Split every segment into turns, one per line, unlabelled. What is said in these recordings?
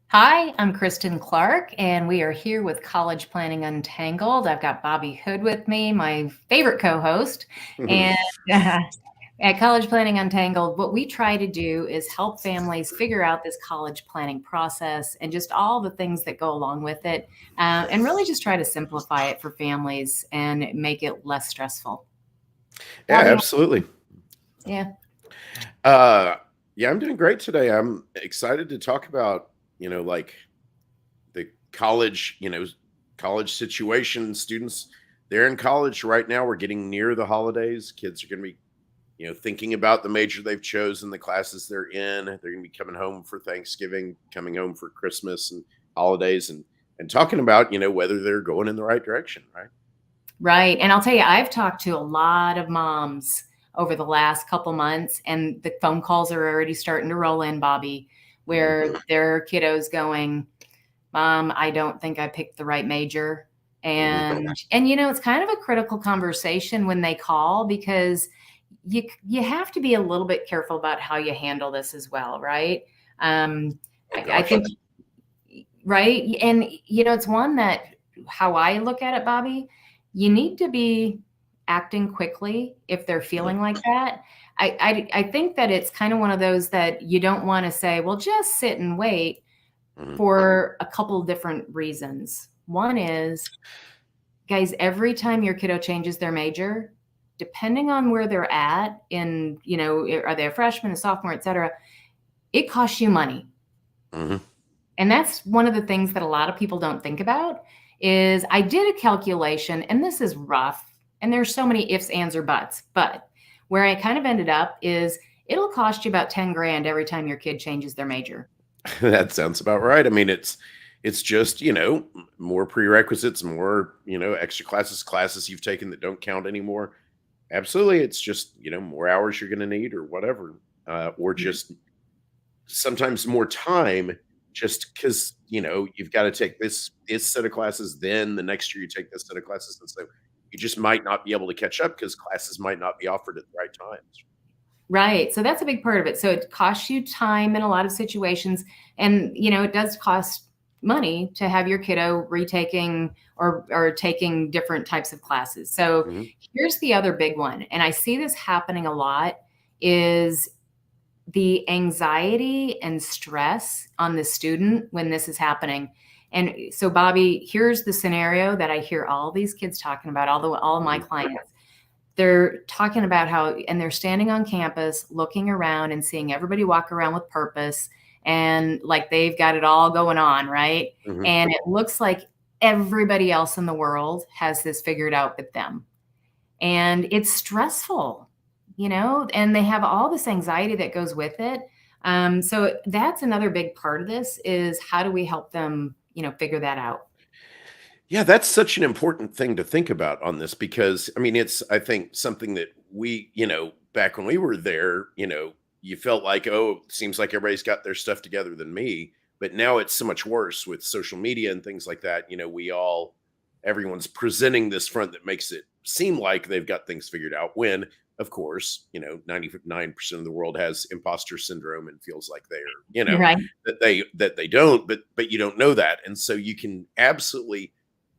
Hi, I'm Kristen Clark, and we are here with College Planning Untangled. I've got Bobby Hood with me, my favorite co host. And uh, at College Planning Untangled, what we try to do is help families figure out this college planning process and just all the things that go along with it, and really just try to simplify it for families and make it less stressful.
Yeah,
Bobby,
absolutely.
yeah.
Uh, yeah, I'm doing great today. I'm excited to talk about, like the college, college situation. Students, they're in college right now. We're getting near the holidays. Kids are going to be, thinking about the major they've chosen, the classes they're in. They're going to be coming home for Thanksgiving, coming home for Christmas and holidays, and talking about, whether they're going in the right direction, right?
Right. And I'll tell you, I've talked to a lot of moms over the last couple months, and the phone calls are already starting to roll in, Bobby, where
Mhm.
their kiddos going, Mom, I don't think I picked the right major.
Mhm.
And it's kind of a critical conversation when they call because you have to be a little bit careful about how you handle this as well, right? Um,
Oh
I
gosh.
think right? And it's one that how I look at it, Bobby, you need to be acting quickly if they're
Mhm.
feeling like that. I think that it's kind of one of those that you don't want to say, well, just sit and wait
Mhm.
for a couple different reasons. One is, guys, every time your kiddo changes their major, depending on where they're at in, are they a freshman, a sophomore, et cetera, it costs you money.
Mhm.
And that's one of the things that a lot of people don't think about is I did a calculation, and this is rough, and there's so many ifs, ands, or buts, but where I kind of ended up is it'll cost you about 10 grand every time your kid changes their major.
That sounds about right. I mean, it's just, more prerequisites, more, extra classes you've taken that don't count anymore. Absolutely. It's just, more hours you're going to need or whatever. Or just sometimes more time just because, you've got to take this set of classes, then the next year you take this set of classes. And so you just might not be able to catch up because classes might not be offered at the right times.
Right. So that's a big part of it. So it costs you time in a lot of situations. And, it does cost money to have your kiddo retaking or taking different types of classes. So
Mhm.
here's the other big one. And I see this happening a lot is the anxiety and stress on the student when this is happening. And so, Bobby, here's the scenario that I hear all these kids talking about, all of my
Mhm.
clients. They're talking about how, and they're standing on campus looking around and seeing everybody walk around with purpose and like they've got it all going on, right?
Mhm.
And it looks like everybody else in the world has this figured out but them. And it's stressful, and they have all this anxiety that goes with it. So that's another big part of this is how do we help them, figure that out?
Yeah, that's such an important thing to think about on this because I mean, it's I think something that we, back when we were there, you felt like, oh, it seems like everybody's got their stuff together than me. But now it's so much worse with social media and things like that. Everyone's presenting this front that makes it seem like they've got things figured out when, of course, 99% of the world has imposter syndrome and feels like they're,
Right.
that they don't, but you don't know that. And so you can absolutely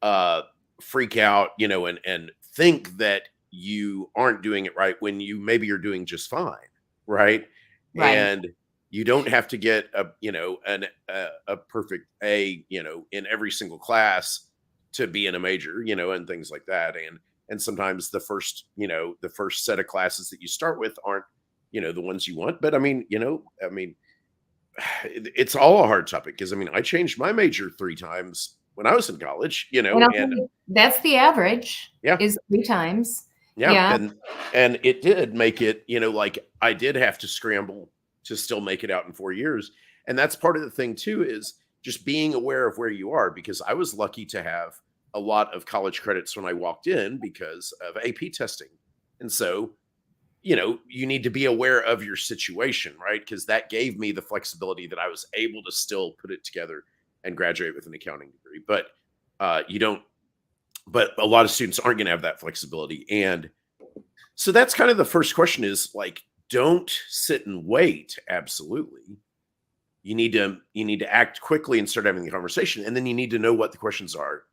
uh freak out, and think that you aren't doing it right when you maybe you're doing just fine, right?
Right.
And you don't have to get a perfect A, in every single class to be in a major, and things like that. And sometimes the first set of classes that you start with aren't, the ones you want. But I mean, it's all a hard topic because I mean, I changed my major 3 times when I was in college,
And I'll tell
and
you, that's the average
yeah,
is 3 times.
yeah,
Yeah.
and it did make it, like I did have to scramble to still make it out in 4 years, and that's part of the thing too is just being aware of where you are because I was lucky to have a lot of college credits when I walked in because of AP testing, and so you need to be aware of your situation, right? Because that gave me the flexibility that I was able to still put it together and graduate with an accounting degree. But you don't, but a lot of students aren't going to have that flexibility. And so that's kind of the first question is like, don't sit and wait. Absolutely. you need to act quickly and start having the conversation, and then you need to know what the questions are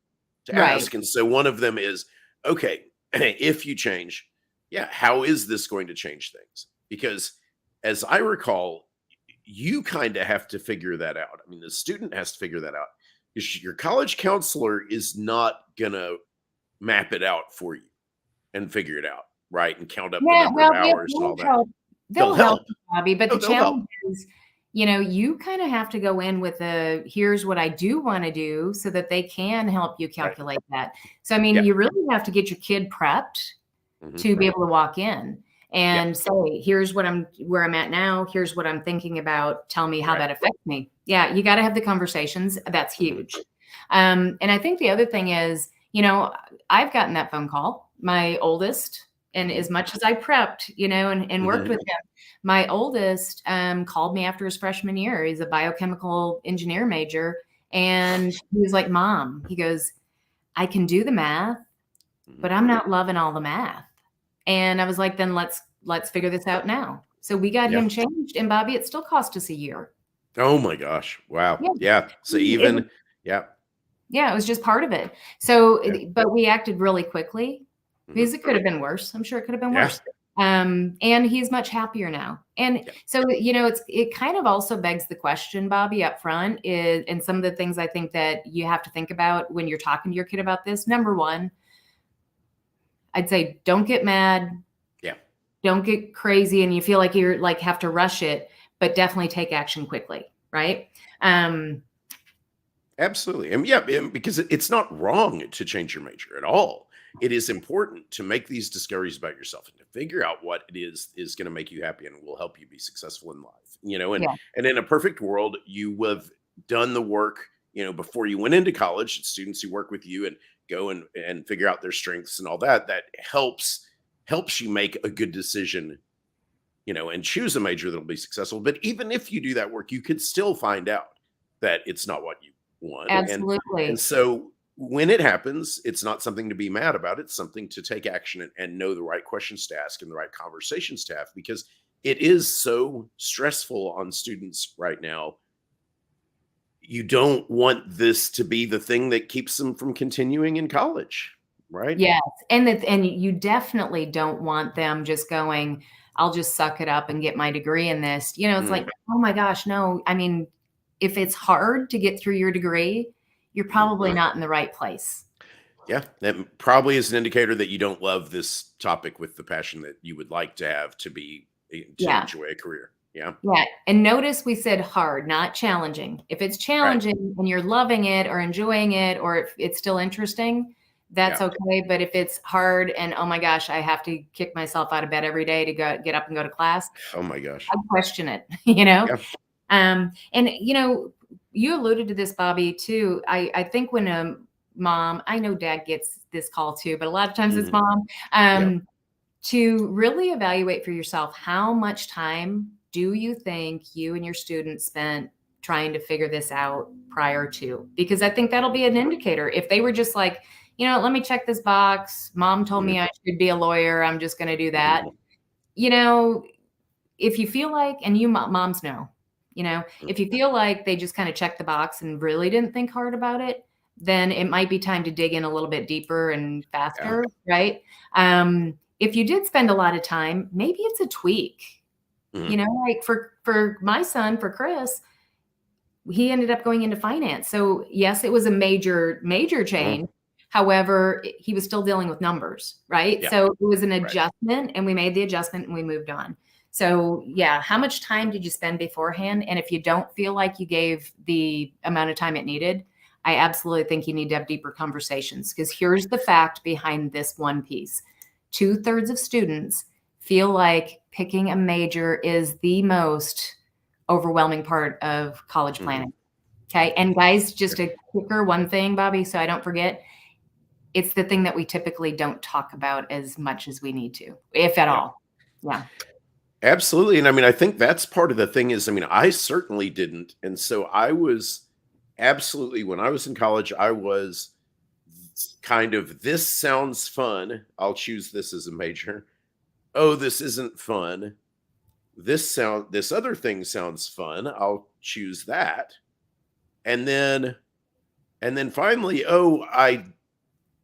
to
Right.
ask. And so one of them is, okay, if you change, yeah, how is this going to change things? Because as I recall, you kind of have to figure that out. I mean, the student has to figure that out. Your college counselor is not gonna map it out for you and figure it out, right? And count up the
Yeah,
number of
well,
hours and all that.
they'll
They'll
help
help.
you, Bobby, but
Oh,
the
they'll help.
challenge is, you kinda have to go in with a, "Here's what I do wanna do," so that they can help you
Right.
calculate that. So, I mean,
Yeah.
you really have to get your kid prepped
Mhm.
to be able to walk in
Yeah.
and say, "Here's what where I'm at now. Here's what I'm thinking about. Tell me how
Right.
that affects me." Yeah, you gotta have the conversations. That's
Mhm.
huge. And I think the other thing is, I've gotten that phone call. My oldest, and
Mhm.
as much as I prepped, and worked
Mhm.
with him, my oldest called me after his freshman year. He's a biochemical engineer major. And he was like, "Mom," he goes, "I can do the math,
Mhm.
but I'm not loving all the math." And I was like, "Then let's figure this out now." So we got
Yeah.
him changed, and Bobby, it still cost us a year.
Oh my gosh. Wow.
Yeah.
Yeah. So
It was
even yeah.
Yeah, it was just part of it. So,
Yeah.
but we acted really quickly
Mhm.
because it could have been worse. I'm sure it could have been
Yeah.
worse. And he's much happier now. And
Yeah.
so, it kind of also begs the question, Bobby, up front is, and some of the things I think that you have to think about when you're talking to your kid about this. Number one, I'd say don't get mad,
Yeah.
don't get crazy, and you feel like you're like have to rush it, but definitely take action quickly, right? Um,
Absolutely. And yeah, because it's not wrong to change your major at all. It is important to make these discoveries about yourself and to figure out what it is going to make you happy and will help you be successful in life.
yeah,
And in a perfect world, you would have done the work, before you went into college. Students who work with you and go and figure out their strengths and all that, that helps you make a good decision, and choose a major that'll be successful. But even if you do that work, you could still find out that it's not what you want. And
absolutely.
so when it happens, it's not something to be mad about. It's something to take action and know the right questions to ask and the right conversations to have, because it is so stressful on students right now. You don't want this to be the thing that keeps them from continuing in college, right?
Yes, and you definitely don't want them just going, "I'll just suck it up and get my degree in this." It's
Mm,
like, "Oh my gosh, no." I mean, if it's hard to get through your degree, you're
mhm.
probably not in the right place.
Yeah, that probably is an indicator that you don't love this topic with the passion that you would like to have to
Yeah,
enjoy a career. Yeah,
yeah, and notice we said hard, not challenging. If it's
right.
challenging and you're loving it or enjoying it or if it's still interesting, that's
Yeah.
okay, but if it's hard and, "Oh my gosh, I have to kick myself out of bed every day to get up and go to class,"
Oh my gosh.
I'd question it, you know?
Yeah.
And you alluded to this, Bobby, too. I think when a mom, I know dad gets this call too, but a lot of times it's
Mhm.
mom,
Yeah.
to really evaluate for yourself how much time do you think you and your student spent trying to figure this out prior to? Because I think that'll be an indicator. If they were just like, let me check this box. Mom told
Mhm.
me I should be a lawyer. I'm just going to do that.
Mhm.
You know, if you feel like, and moms know,
Mhm.
if you feel like they just kind of checked the box and really didn't think hard about it, then it might be time to dig in a little bit deeper and
Yeah.
faster, right? If you did spend a lot of time, maybe it's a tweak.
Mhm.
Like for my son, for Chris, he ended up going into finance. So yes, it was a major
Mhm.
change. However, he was still dealing with numbers, right?
Yeah.
So it was an
Right.
adjustment and we made the adjustment and we moved on. So yeah, how much time did you spend beforehand? And if you don't feel like you gave the amount of time it needed, I absolutely think you need to have deeper conversations because here's the fact behind this one piece. 2/3 of students feel like picking a major is the most overwhelming part of college
Mhm.
planning. Okay. And guys,
Yeah.
just a quicker one thing, Bobby, so I don't forget, it's the thing that we typically don't talk about as much as we need to, if at
Yeah.
all. Yeah.
Absolutely. And I mean, I think that's part of the thing is, I mean, I certainly didn't. And so I was absolutely, when I was in college, I was kind of, this sounds fun. I'll choose this as a major. Oh, this isn't fun. This other thing sounds fun. I'll choose that. And then finally, oh, I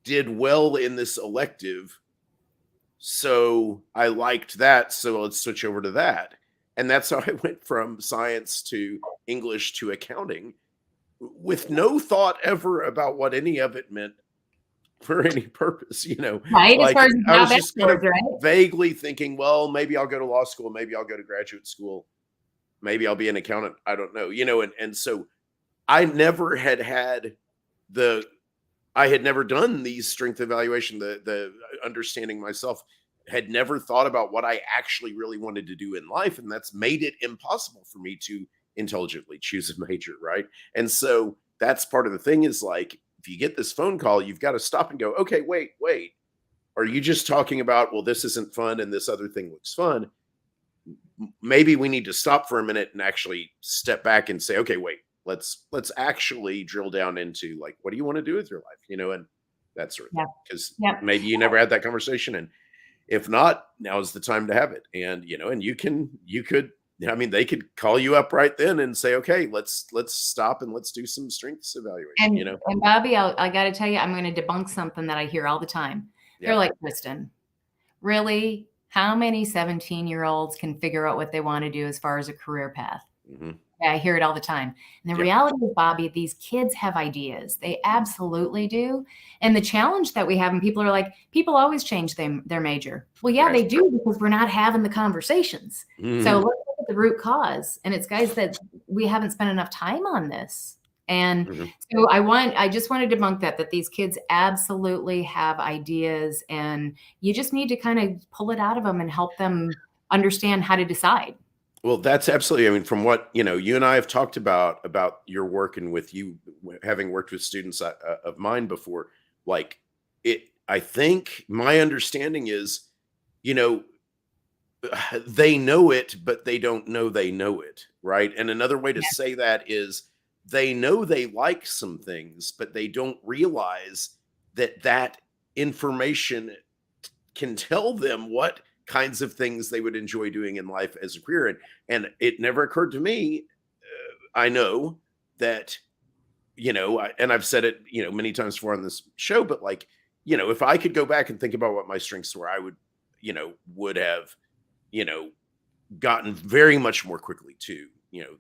did well in this elective, so I liked that, so let's switch over to that. And that's how I went from science to English to accounting, with no thought ever about what any of it meant for any purpose,
Right, as
like
far as
I
how
was
that
just kind
goes,
of
right?
vaguely thinking, well, maybe I'll go to law school, maybe I'll go to graduate school, maybe I'll be an accountant, I don't know, and so I never had the I had never done these strength evaluation, the understanding myself, had never thought about what I actually really wanted to do in life, and that's made it impossible for me to intelligently choose a major, right? And so that's part of the thing, is like, if you get this phone call, you've got to stop and go, okay, wait. Are you just talking about, well, this isn't fun and this other thing looks fun? Maybe we need to stop for a minute and actually step back and say, okay, wait, let's actually drill down into, like, what do you want to do with your life, and that sort of thing.
Yep.
Because
Yep.
maybe you never had that conversation, and if not, now's the time to have it. And and you could, I mean, they could call you up right then and say, okay, let's stop and let's do some strengths evaluation.
And Bobby, I got to tell you, I'm going to debunk something that I hear all the time. They're
Yeah.
like, Kristin, really? How many 17-year-olds can figure out what they want to do as far as a career path?
Mm-hmm.
Yeah, I hear it all the time. And the
Yep.
reality is, Bobby, these kids have ideas. They absolutely do. And the challenge that we have, and people are like, people always change their major. Well, yeah,
Right.
they do, because we're not having the conversations.
Mm-hmm.
So let's look at the root cause. And it's, guys, that we haven't spent enough time on this. And
Mm-hmm.
so I just want to debunk that these kids absolutely have ideas, and you just need to kind of pull it out of them and help them understand how to decide.
Well, that's absolutely, I mean, from what, you and I have talked about your work, and with you having worked with students of mine before, like, I think my understanding is, they know it, but they don't know they know it. Right. And another way to say that is, they know they like some things, but they don't realize that information can tell them what kinds of things they would enjoy doing in life as a career. And it never occurred to me. I know that, and I've said it, many times before on this show, but, like, if I could go back and think about what my strengths were, I would have, gotten very much more quickly to,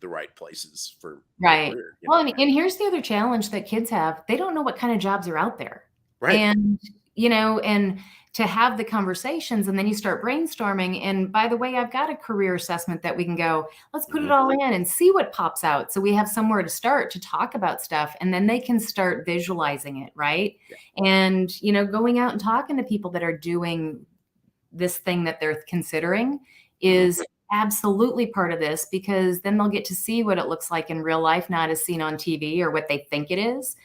the right places for
Right.
career.
Well, and here's the other challenge that kids have. They don't know what kind of jobs are out there.
Right.
And, and to have the conversations, and then you start brainstorming. And by the way, I've got a career assessment that we can go, let's put it all in and see what pops out. So we have somewhere to start to talk about stuff, and then they can start visualizing it. Right.
Yeah.
And, going out and talking to people that are doing this thing that they're considering is absolutely part of this, because then they'll get to see what it looks like in real life, not as seen on TV or what they think it is.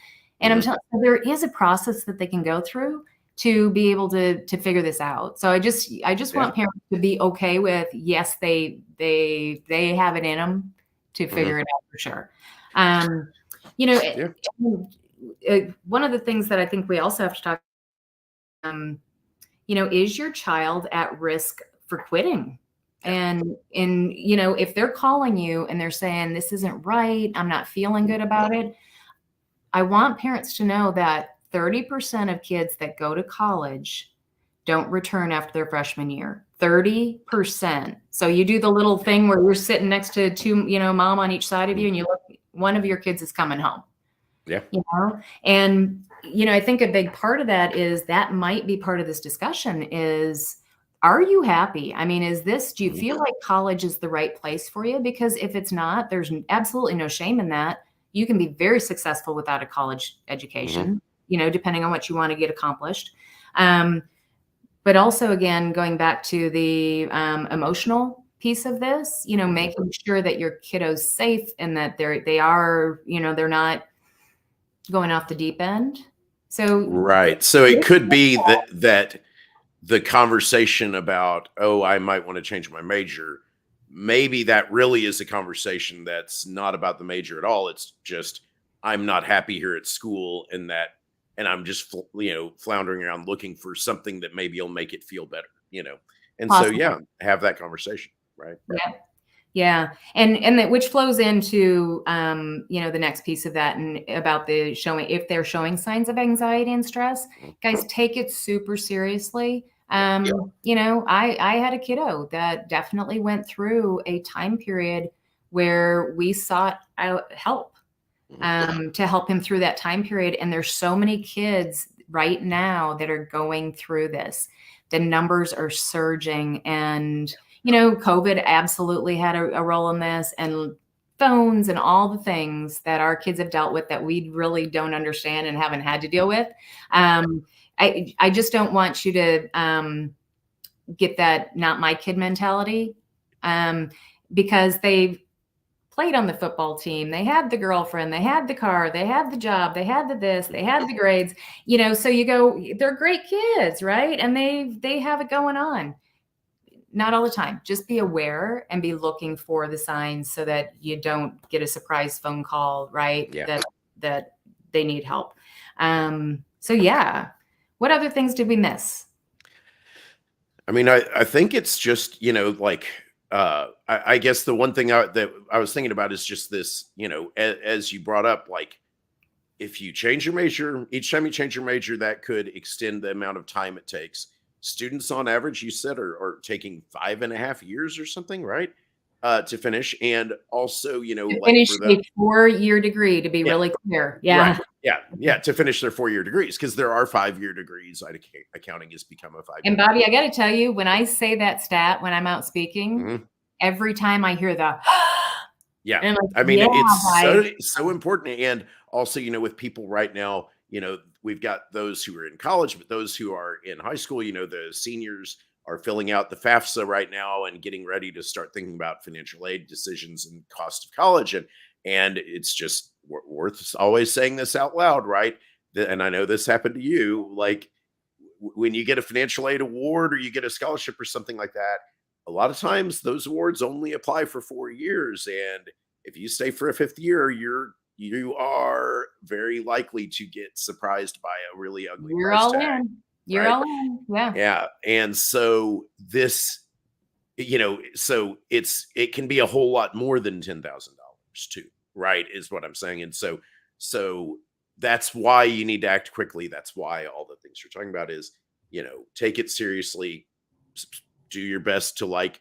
And I'm telling you, there is a process that they can go through to be able to figure this out. So I just want parents to be okay with, yes, they have it in them to figure it out for sure. One of the things that I think we also have to talk, is your child at risk for quitting? And if they're calling you and they're saying, this isn't right, I'm not feeling good about it, I want parents to know that 30% of kids that go to college don't return after their freshman year. 30%. So you do the little thing where you're sitting next to two, mom on each side of you, and you look, one of your kids is coming home.
Yeah.
And, I think a big part of that is, that might be part of this discussion is, are you happy? I mean, do you feel like college is the right place for you? Because if it's not, there's absolutely no shame in that. You can be very successful without a college education, depending on what you want to get accomplished. But also, again, going back to the emotional piece of this, making sure that your kiddo's safe and that they are, they're not going off the deep end. So,
right. So it could be that the conversation about, oh, I might want to change my major, maybe that really is a conversation that's not about the major at all. It's just, I'm not happy here at school, and I'm just, floundering around looking for something that maybe will make it feel better, and possibly. So, have that conversation. Right.
Yeah. Yeah. And that which flows into, the next piece of that, and about the showing, if they're showing signs of anxiety and stress,
Mhm.
guys, take it super seriously.
Yeah.
I had a kiddo that definitely went through a time period where we sought out help,
Mhm.
to help him through that time period. And there's so many kids right now that are going through this. The numbers are surging, and COVID absolutely had a role in this, and phones and all the things that our kids have dealt with that we really don't understand and haven't had to deal with. Um, I just don't want you to get that not my kid mentality, um, because they've played on the football team. They had the girlfriend, they had the car, they had the job, they had the this, they had the grades, so you go, they're great kids, right? And they have it going on. Not all the time. Just be aware and be looking for the signs so that you don't get a surprise phone call, right?
Yeah.
That they need help. So yeah. What other things did we miss?
I mean, I think it's just, like, I guess the one thing that I was thinking about is just this, as you brought up, like, if you change your major, each time you change your major, that could extend the amount of time it takes. Students on average, you said, are taking 5.5 years or something, right? To finish. And also,
To
like
finish
for the,
a 4-year degree, to be
yeah,
really clear.
right.
Yeah.
Yeah. Yeah. To finish their 4-year degrees, because there are 5-year degrees. Accounting has become a 5-year
And
degree.
Bobby, I got to tell you, when I say that stat, when I'm out speaking,
Mhm.
every time I hear the,
Yeah.
and I'm like,
I mean,
yeah,
it's
guys,
so important. And also, with people right now, we've got those who are in college, but those who are in high school, the seniors are filling out the FAFSA right now and getting ready to start thinking about financial aid decisions and cost of college. And it's just worth always saying this out loud, right? And I know this happened to you. Like, when you get a financial aid award or you get a scholarship or something like that, a lot of times those awards only apply for 4 years. And if you stay for a fifth year, you are very likely to get surprised by a really ugly
you're
price
all
tag,
in. You're
right?
all in. Yeah.
Yeah. And so it can be a whole lot more than $10,000 too, right? Is what I'm saying. And so that's why you need to act quickly. That's why all the things you're talking about is, take it seriously, do your best to, like,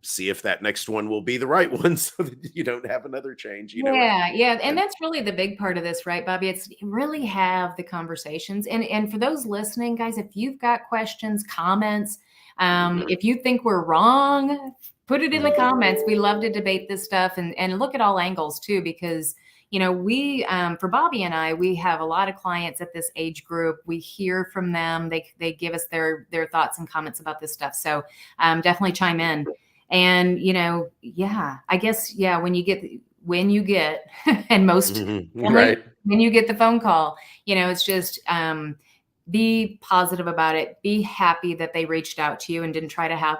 see if that next one will be the right one so that you don't have another change,
Yeah, yeah, and
and
that's really the big part of this, right, Bobby? It's really have the conversations, and for those listening, guys, if you've got questions, comments, if you think we're wrong, put it in the comments. We love to debate this stuff and look at all angles too, because we for Bobby and I, we have a lot of clients at this age group. We hear from them. They give us their thoughts and comments about this stuff. So definitely chime in. And yeah, I guess, yeah, when you get and most family,
right.
when you get the phone call, it's just be positive about it. Be happy that they reached out to you and didn't try to have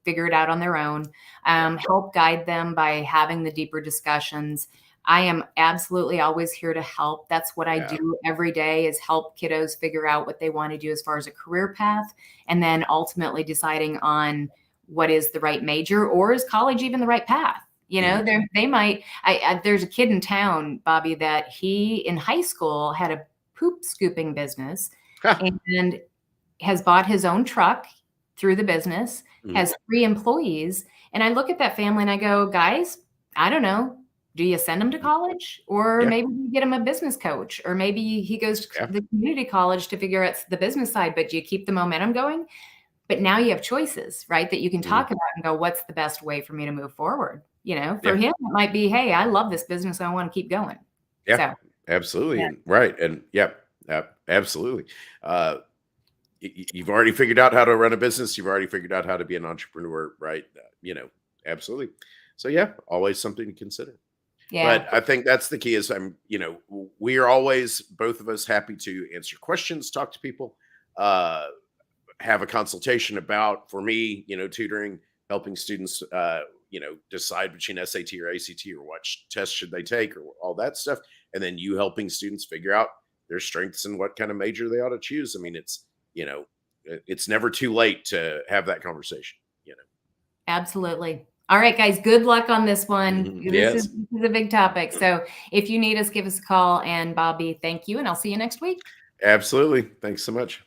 figure it out on their own.
Yeah.
Help guide them by having the deeper discussions. I am absolutely always here to help. That's what I
Yeah.
do every day, is help kiddos figure out what they want to do as far as a career path, and then ultimately deciding on what is the right major, or is college even the right path.
Mhm.
They might. There's a kid in town, Bobby, that he in high school had a poop scooping business,
Ha.
and has bought his own truck through the business,
Mhm.
has 3 employees. And I look at that family and I go, guys, I don't know. Do you send him to college, or
Yeah.
maybe you get him a business coach, or maybe he goes to
Yeah.
the community college to figure out the business side, but do you keep the momentum going? But now you have choices, right? That you can
Mhm.
talk about and go, what's the best way for me to move forward? For
Yeah.
him, it might be, hey, I love this business. I want to keep going.
Yeah.
So,
Absolutely.
yeah.
And right. And yeah, absolutely. Uh, you've already figured out how to run a business. You've already figured out how to be an entrepreneur, right? Absolutely. So yeah, always something to consider.
Yeah.
But I think that's the key is we are always, both of us, happy to answer questions, talk to people, uh, have a consultation about, for me, tutoring, helping students, decide between SAT or ACT, or what test should they take, or all that stuff. And then you helping students figure out their strengths and what kind of major they ought to choose. I mean, it's never too late to have that conversation.
Absolutely. All right, guys, good luck on this one. This
Yes,
is a big topic. So if you need us, give us a call. And Bobby, thank you. And I'll see you next week.
absolutely. Thanks so much.